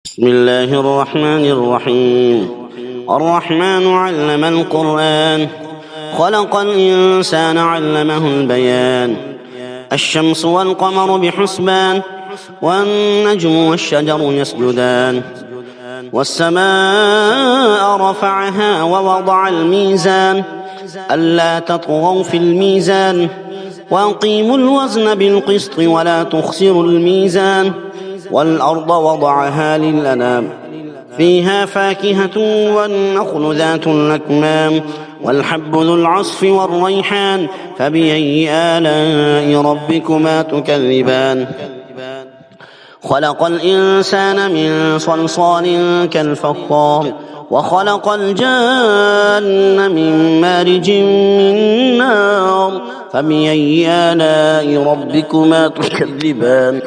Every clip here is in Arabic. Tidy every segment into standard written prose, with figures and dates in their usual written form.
بسم الله الرحمن الرحيم. الرحمن علم القرآن، خلق الإنسان علمه البيان. الشمس والقمر بحسبان، والنجم والشجر يسجدان. والسماء رفعها ووضع الميزان، ألا تطغوا في الميزان، وأقيموا الوزن بالقسط ولا تخسروا الميزان. والأرض وضعها للأنام، فيها فاكهة والنخل ذات الأكمام، والحب ذو العصف والريحان. فبأي آلاء ربكما تكذبان؟ خلق الإنسان من صلصال كالفخار، وخلق الجان من مارج من نار. فبأي آلاء ربكما تكذبان؟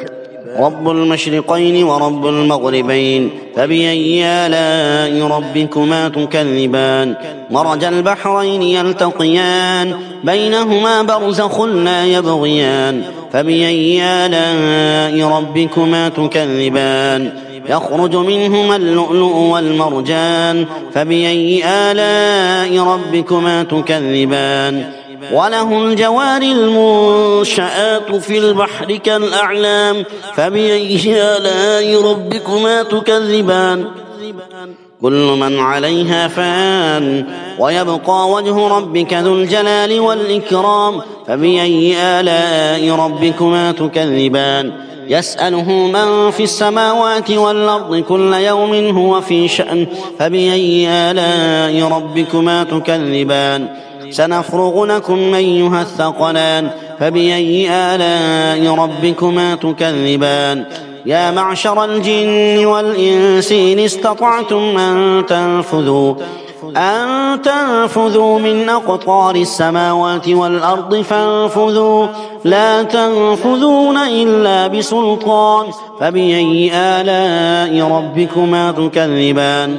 رب المشرقين ورب المغربين. فبأي آلاء ربكما تكذبان؟ مرج البحرين يلتقيان، بينهما برزخ لا يبغيان. فبأي آلاء ربكما تكذبان؟ يخرج منهما اللؤلؤ والمرجان. فبأي آلاء ربكما تكذبان؟ وله الجوار المنشآت في البحر كالأعلام. فبأي آلاء ربكما تكذبان؟ كل من عليها فان، ويبقى وجه ربك ذو الجلال والإكرام. فبأي آلاء ربكما تكذبان؟ يسأله من في السماوات والأرض كل يوم هو في شأن. فبأي آلاء ربكما تكذبان؟ سنفرغ لكم أيها الثقلان. فبأي آلاء ربكما تكذبان؟ يا معشر الجن والإنس إن استطعتم أن تنفذوا من أقطار السماوات والأرض فانفذوا، لا تنفذون إلا بسلطان. فبأي آلاء ربكما تكذبان؟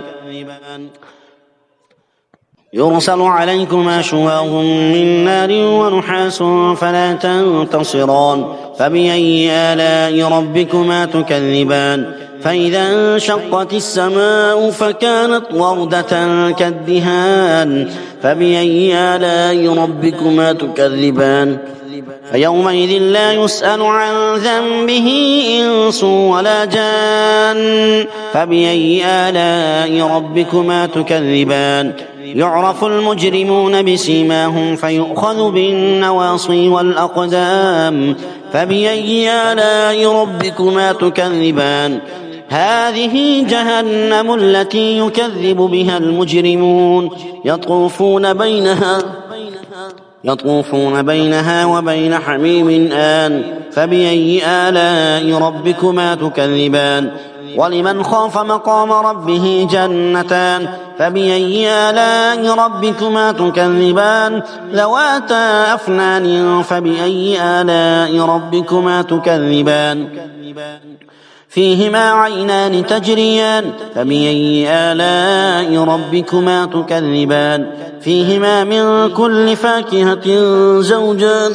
يرسل عليكما شواظ من نار ونحاس فلا تنتصران. فبأي آلاء ربكما تكذبان؟ فإذا انشقت السماء فكانت وردة كالدهان. فبأي آلاء ربكما تكذبان؟ فيومئذ لا يسأل عن ذنبه إنس ولا جان. فبأي آلاء ربكما تكذبان؟ يعرف المجرمون بسيماهم فيؤخذ بالنواصي والأقدام. فبأي آلاء ربكما تكذبان؟ هذه جهنم التي يكذب بها المجرمون، يطوفون بينها وبين حميم آن. فبأي آلاء ربكما تكذبان؟ ولمن خاف مقام ربه جنتان. فبأي آلاء ربكما تكذبان؟ ذواتا أفنان. فبأي آلاء ربكما تكذبان؟ فيهما عينان تجريان. فبأي آلاء ربكما تكذبان؟ فيهما من كل فاكهة زوجان.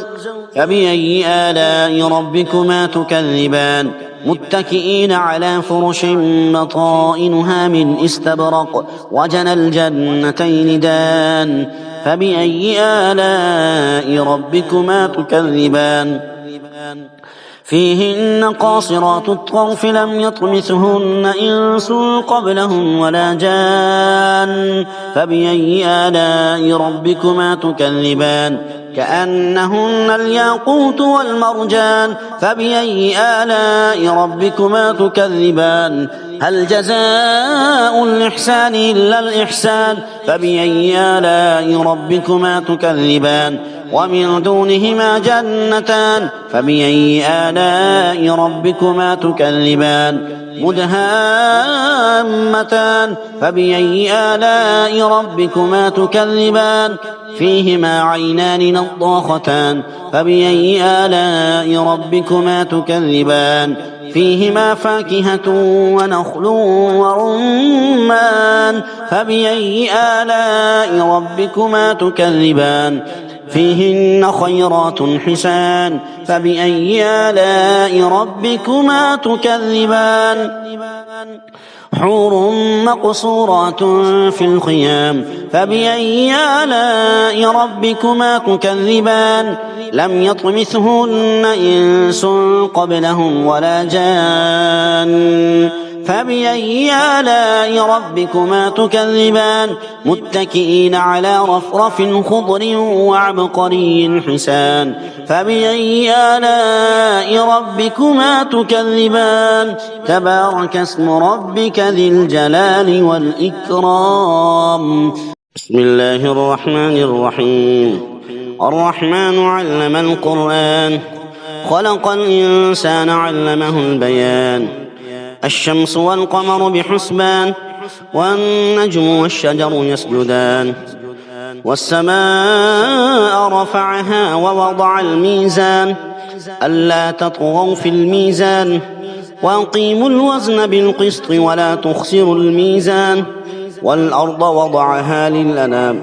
فبأي آلاء ربكما تكذبان؟ متكئين على فرش بطائنها من استبرق، وجنى الجنتين دان. فبأي آلاء ربكما تكذبان؟ فيهن قاصرات الطرف لم يطمثهن إنس قبلهم ولا جان. فبأي آلاء ربكما تكذبان؟ كأنهن الياقوت والمرجان. فبأي آلاء ربكما تكذبان؟ هل جزاء الإحسان إلا الإحسان؟ فبأي آلاء ربكما تكذبان؟ ومن دونهما جنتان. فبأي آلاء ربكما تكذبان؟ مدهامتان. فبأي آلاء ربكما تكذبان؟ فيهما عينان نضاختان. فبأي آلاء ربكما تكذبان؟ فيهما فاكهة ونخل ورمان. فبأي آلاء ربكما تكذبان؟ فيهن خيرات حسان. فبأي آلاء ربكما تكذبان؟ حور مقصورات في الخيام فبأي آلاء ربكما تكذبان لم يطمثهن إنس قبلهم ولا جان فبأي آلاء ربكما تكذبان متكئين على رفرف خضر وعبقري حسان فبأي آلاء ربكما تكذبان تبارك اسم ربك ذي الجلال والإكرام بسم الله الرحمن الرحيم الرحمن علم القرآن خلق الإنسان علمه البيان الشمس والقمر بحسبان والنجم والشجر يسجدان والسماء رفعها ووضع الميزان ألا تطغوا في الميزان وأقيموا الوزن بالقسط ولا تخسروا الميزان والأرض وضعها للأنام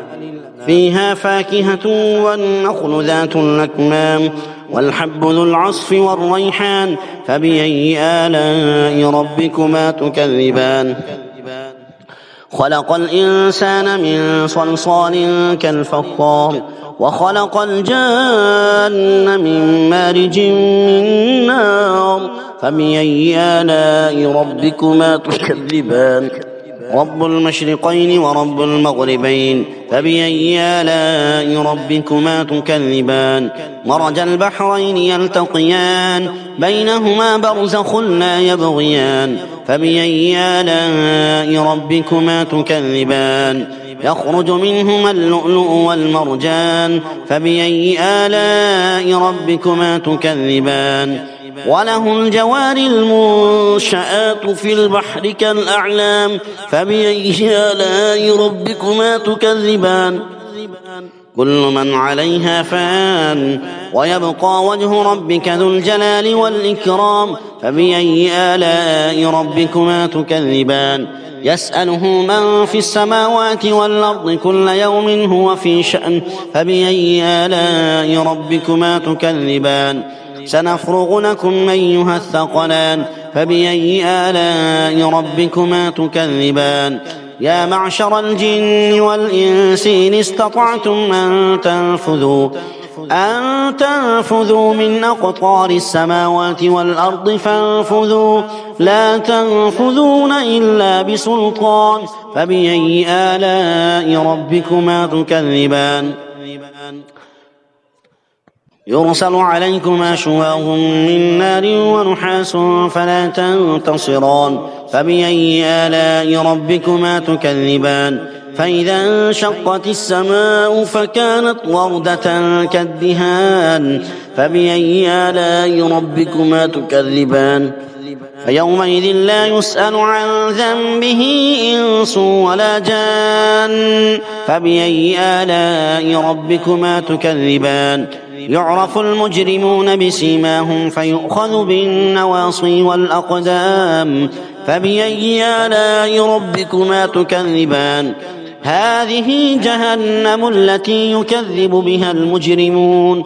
فيها فاكهة والنخل ذات الأكمام والحب ذو العصف والريحان فبأي آلاء ربكما تكذبان خلق الإنسان من صلصال كالفخار وخلق الجان من مارج من نار فبأي آلاء ربكما تكذبان رب المشرقين ورب المغربين فبأي آلاء ربكما تكذبان مرج البحرين يلتقيان بينهما برزخ لا يبغيان فبأي آلاء ربكما تكذبان يخرج منهما اللؤلؤ والمرجان فبأي آلاء ربكما تكذبان وله الجوار المنشآت في البحر كالأعلام فبأي آلاء ربكما تكذبان كل من عليها فان ويبقى وجه ربك ذو الجلال والإكرام فبأي آلاء ربكما تكذبان يسأله من في السماوات والأرض كل يوم هو في شأن فبأي آلاء ربكما تكذبان سنفرغ لكم أيها الثقلان فبأي آلاء ربكما تكذبان يا معشر الجن والإنس إن استطعتم أن تنفذوا من أقطار السماوات والأرض فانفذوا لا تنفذون إلا بسلطان فبأي آلاء ربكما تكذبان يرسل عليكما شواظ من نار ونحاس فلا تنتصران فبأي آلاء ربكما تكذبان فإذا انشقت السماء فكانت وردة كالدهان فبأي آلاء ربكما تكذبان فيومئذ لا يسأل عن ذنبه إنس ولا جان فبأي آلاء ربكما تكذبان يعرف المجرمون بسيماهم فيؤخذ بالنواصي والأقدام فبأي آلاء ربكما تكذبان هذه جهنم التي يكذب بها المجرمون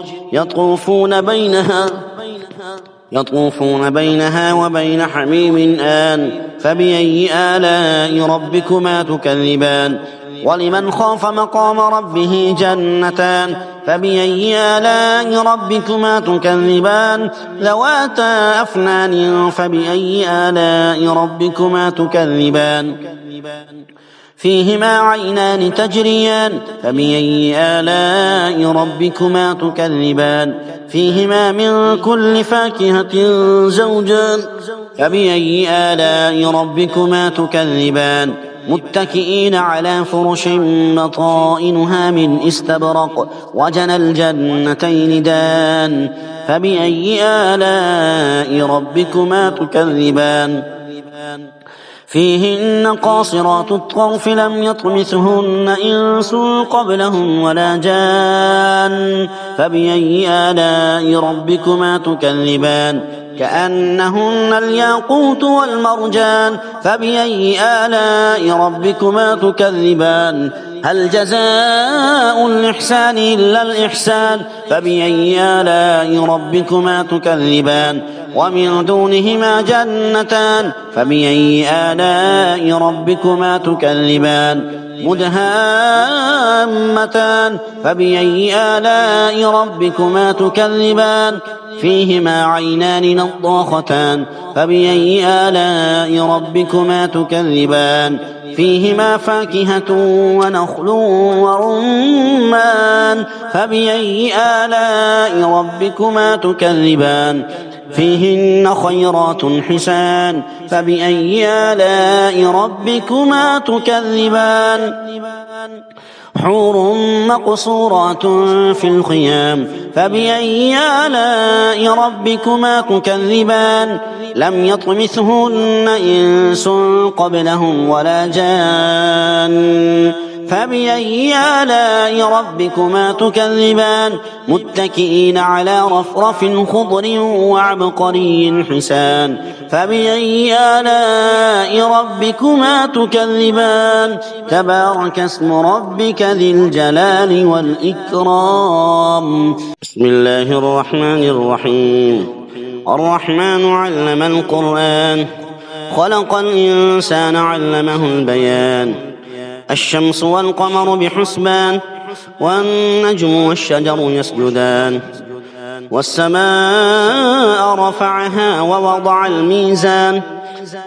يطوفون بينها وبين حميم آن فبأي آلاء ربكما تكذبان ولمن خاف مقام ربه جنتان فبأي آلاء ربكما تكذبان ذواتا أفنان فبأي آلاء ربكما تكذبان فيهما عينان تجريان فبأي آلاء ربكما تكذبان فيهما من كل فاكهة زوجان فبأي آلاء ربكما تكذبان متكئين على فرش بطائنها من استبرق وجنى الجنتين دان فبأي آلاء ربكما تكذبان فيهن قاصرات الطرف لم يطمثهن إنس قبلهم ولا جان فبأي آلاء ربكما تكذبان كأنهن الياقوت والمرجان فبأي آلاء ربكما تكذبان هل جزاء الإحسان إلا الإحسان فبأي آلاء ربكما تكذبان ومن دونهما جنتان فبأي آلاء ربكما تكذبان مدهامتان فبأي آلاء ربكما تكذبان فيهما عينان نضاختان فبأي آلاء ربكما تكذبان فيهما فاكهة ونخل ورمان فبأي آلاء ربكما تكذبان فيهن خيرات حسان فبأي آلاء ربكما تكذبان حور مقصورات في الخيام فبأي آلاء ربكما تكذبان لم يطمثهن إنس قبلهم ولا جان فبأي آلاء ربكما تكذبان متكئين على رفرف خضر وعبقري حسان فبأي آلاء ربكما تكذبان تبارك اسم ربك ذي الجلال والإكرام بسم الله الرحمن الرحيم الرحمن علم القرآن خلق الإنسان علمه البيان الشمس والقمر بحسبان والنجم والشجر يسجدان والسماء رفعها ووضع الميزان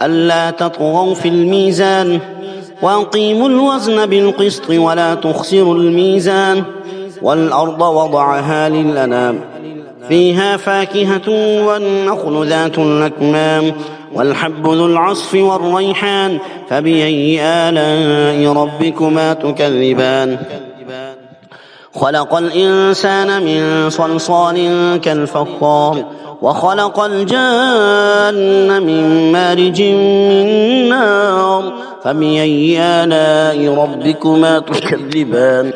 ألا تطغوا في الميزان وأقيموا الوزن بالقسط ولا تخسروا الميزان والأرض وضعها للأنام فيها فاكهة والنخل ذات الأكمام والحب ذو العصف والريحان فبأي آلاء ربكما تكذبان خلق الإنسان من صلصال كالفخار وخلق الجان من مارج من نار فبأي آلاء ربكما تكذبان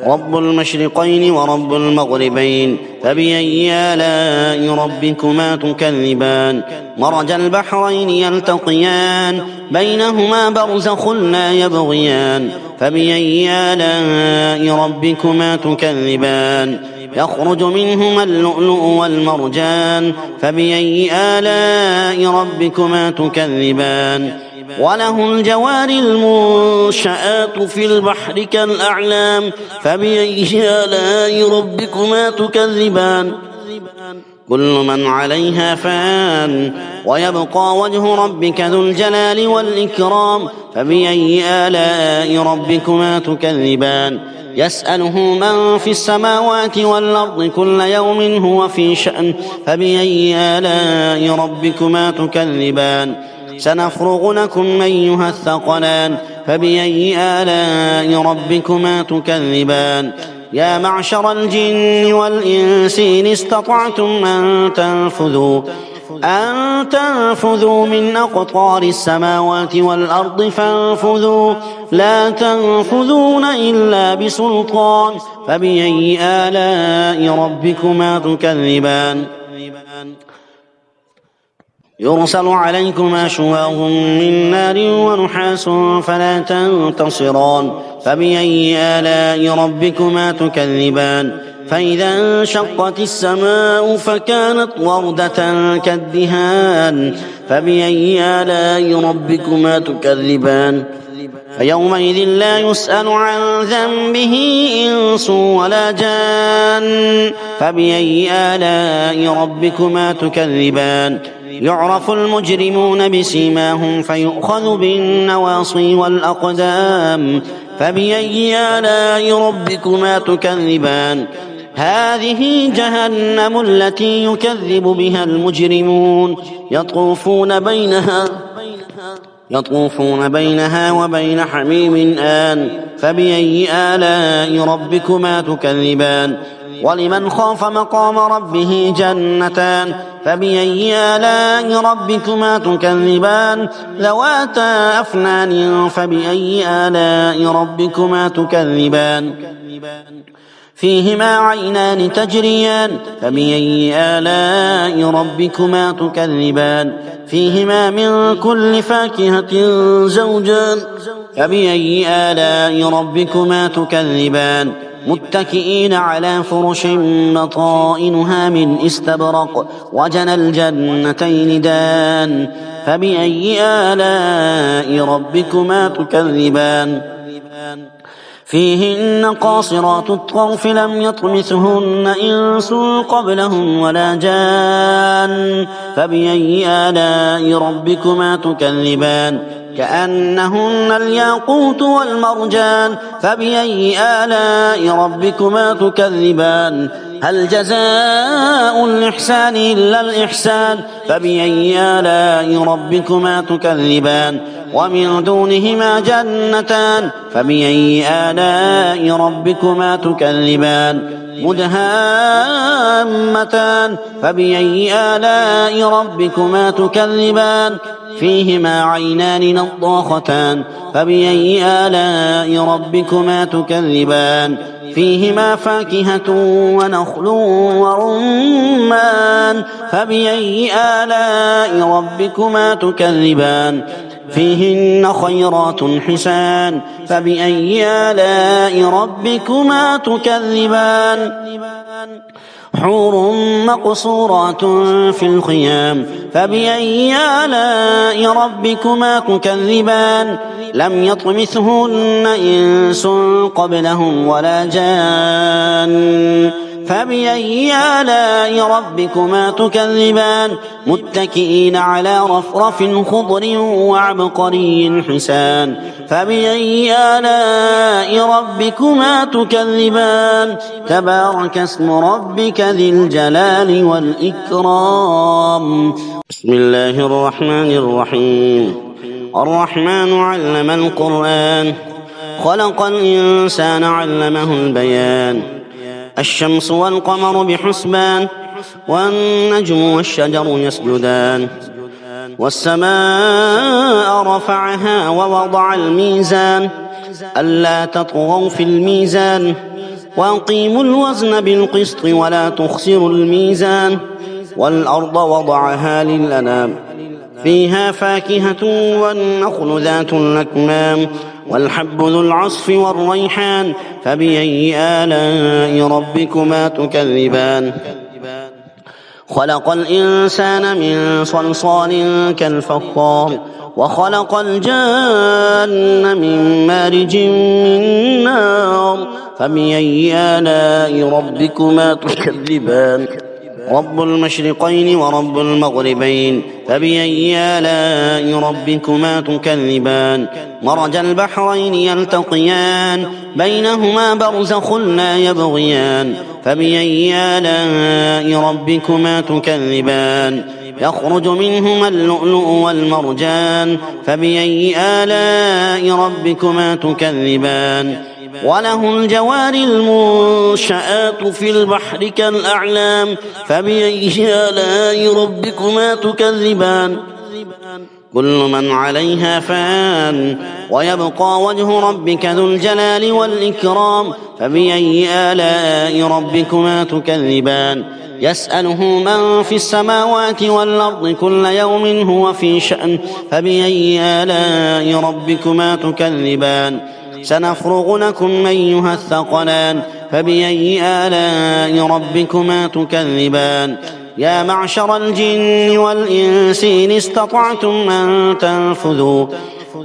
رب المشرقين ورب المغربين فبأي آلاء ربكما تكذبان مرج البحرين يلتقيان بينهما برزخ لا يبغيان فبأي آلاء ربكما تكذبان يخرج منهما اللؤلؤ والمرجان فبأي آلاء ربكما تكذبان وله الجوار المنشآت في البحر كالأعلام فبأي آلاء ربكما تكذبان كل من عليها فان ويبقى وجه ربك ذو الجلال والإكرام فبأي آلاء ربكما تكذبان يسأله من في السماوات والأرض كل يوم هو في شأن فبأي آلاء ربكما تكذبان سنفرغ لكم أيها الثقلان فبأي آلاء ربكما تكذبان يا معشر الجن والإنس إن استطعتم أن تنفذوا من أقطار السماوات والأرض فانفذوا لا تنفذون إلا بسلطان فبأي آلاء ربكما تكذبان يرسل عليكما شواظ من نار ونحاس فلا تنتصران فبأي آلاء ربكما تكذبان فإذا انشقت السماء فكانت وردة كالدهان فبأي آلاء ربكما تكذبان فيومئذ لا يسأل عن ذنبه إنس ولا جان فبأي آلاء ربكما تكذبان يعرف المجرمون بسيماهم فيؤخذ بالنواصي والأقدام فبأي آلاء ربكما تكذبان هذه جهنم التي يكذب بها المجرمون يطوفون بينها وبين حميم آن فبأي آلاء ربكما تكذبان ولمن خاف مقام ربه جنتان فبأي آلاء ربكما تكذبان ذواتا أفنان فبأي آلاء ربكما تكذبان فيهما عينان تجريان فبأي آلاء ربكما تكذبان فيهما من كل فاكهة زوجان فبأي آلاء ربكما تكذبان متكئين على فرش بطائنها من استبرق وجنى الجنتين دان فبأي آلاء ربكما تكذبان فيهن قاصرات الطرف لم يطمثهن إنس قبلهم ولا جان فبأي آلاء ربكما تكذبان كأنهن الياقوت والمرجان فبأي آلاء ربكما تكذبان هل جزاء الإحسان إلا الإحسان فبأي آلاء ربكما تكذبان ومن دونهما جنتان فبأي آلاء ربكما تكذبان مدهامتان فبأي آلاء ربكما تكذبان فيهما عينان نضاختان فبأي آلاء ربكما تكذبان فيهما فاكهة ونخل ورمان فبأي آلاء ربكما تكذبان فيهن خيرات حسان فبأي آلاء ربكما تكذبان حور مقصورات في الخيام فبأي آلاء ربكما تكذبان لم يطمثهن إنس قبلهم ولا جان فبأي آلاء ربكما تكذبان متكئين على رفرف خضر وعبقري حسان فبأي آلاء ربكما تكذبان تبارك اسم ربك ذي الجلال والإكرام بسم الله الرحمن الرحيم الرحمن علم القرآن خلق الإنسان علمه البيان الشمس والقمر بحسبان والنجم والشجر يسجدان والسماء رفعها ووضع الميزان ألا تطغوا في الميزان وأقيموا الوزن بالقسط ولا تخسروا الميزان والأرض وضعها للأنام فيها فاكهة والنخل ذات الأكمام والحب ذو العصف والريحان فبأي آلاء ربكما تكذبان خلق الإنسان من صلصال كالفخار وخلق الجان من مارج من نار فبأي آلاء ربكما تكذبان رب المشرقين ورب المغربين فبأي آلاء ربكما تكذبان مرج البحرين يلتقيان بينهما برزخ لا يبغيان فبأي آلاء ربكما تكذبان يخرج منهما اللؤلؤ والمرجان فبأي آلاء ربكما تكذبان وله الجوار المنشآت في البحر كالأعلام فبأي آلاء ربكما تكذبان كل من عليها فان ويبقى وجه ربك ذو الجلال والإكرام فبأي آلاء ربكما تكذبان يسأله من في السماوات والأرض كل يوم هو في شأن فبأي آلاء ربكما تكذبان سنفرغ لكم أيها الثقلان فبأي آلاء ربكما تكذبان يا معشر الجن والإنس إن استطعتم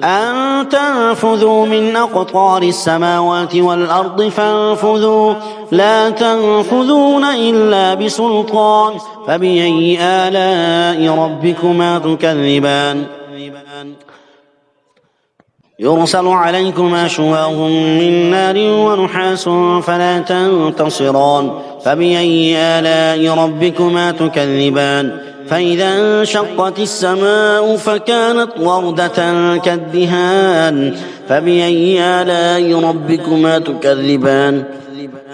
أن تنفذوا من أقطار السماوات والأرض فانفذوا لا تنفذون إلا بسلطان فبأي آلاء ربكما تكذبان يرسل عليكما شواظ من نار ونحاس فلا تنتصران فبأي آلاء ربكما تكذبان فإذا انشقت السماء فكانت وردة كالدهان فبأي آلاء ربكما تكذبان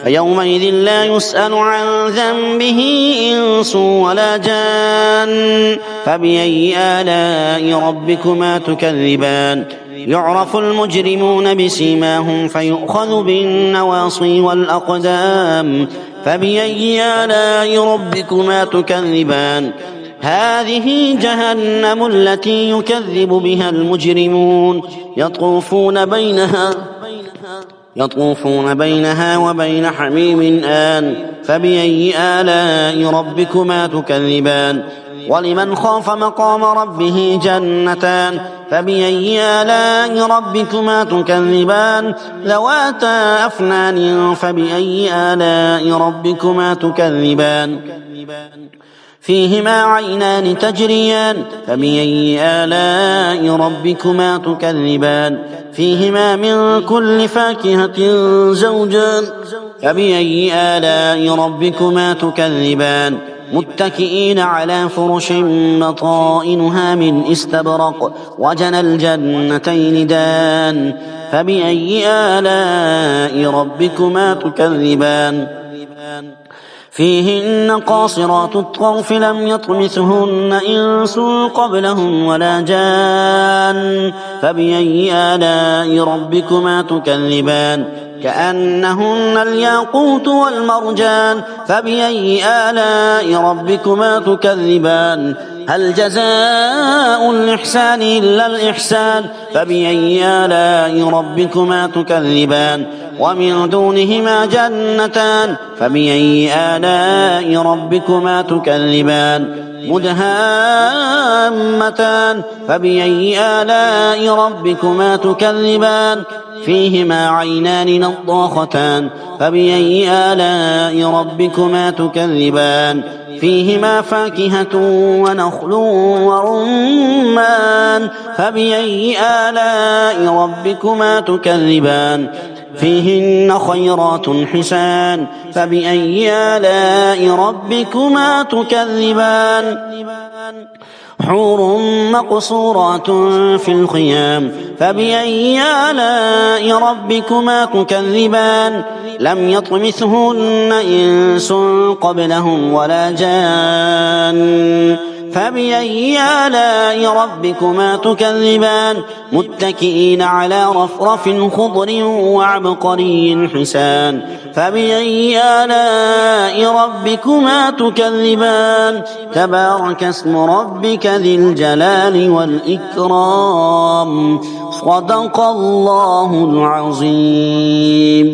فيومئذ لا يسأل عن ذنبه إنس ولا جان فبأي آلاء ربكما تكذبان يعرف المجرمون بسيماهم فيؤخذ بالنواصي والأقدام فبأي آلاء ربكما تكذبان هذه جهنم التي يكذب بها المجرمون يطوفون بينها وبين حميم آن فبأي آلاء ربكما تكذبان ولمن خاف مقام ربه جنتان فبأي آلاء ربكما تكذبان ذواتا أفنان فبأي آلاء ربكما تكذبان فيهما عينان تجريان فبأي آلاء ربكما تكذبان فيهما من كل فاكهة زوجان فبأي آلاء ربكما تكذبان متكئين على فرش بطائنها من استبرق وجنى الجنتين دان فبأي آلاء ربكما تكذبان فيهن قاصرات الطرف لم يطمثهن إنس قبلهم ولا جان فبأي آلاء ربكما تكذبان كأنهن الياقوت والمرجان فبأي آلاء ربكما تكذبان هل جزاء الإحسان إلا الإحسان فبأي آلاء ربكما تكذبان ومن دونهما جنتان فبأي آلاء ربكما تكذبان مدهامتان فبأي آلاء ربكما تكذبان فيهما عينان نضاختان فبأي آلاء ربكما تكذبان فيهما فاكهة ونخل ورمان فبأي آلاء ربكما تكذبان فيهن خيرات حسان فبأي آلاء ربكما تكذبان حور مقصورات في الخيام فبأي آلاء ربكما تكذبان لم يطمثهن إنس قبلهم ولا جان فبأي آلاء ربكما تكذبان متكئين على رفرف خضر وعبقري حسان فبأي آلاء ربكما تكذبان تبارك اسم ربك ذي الجلال والإكرام صدق الله العظيم.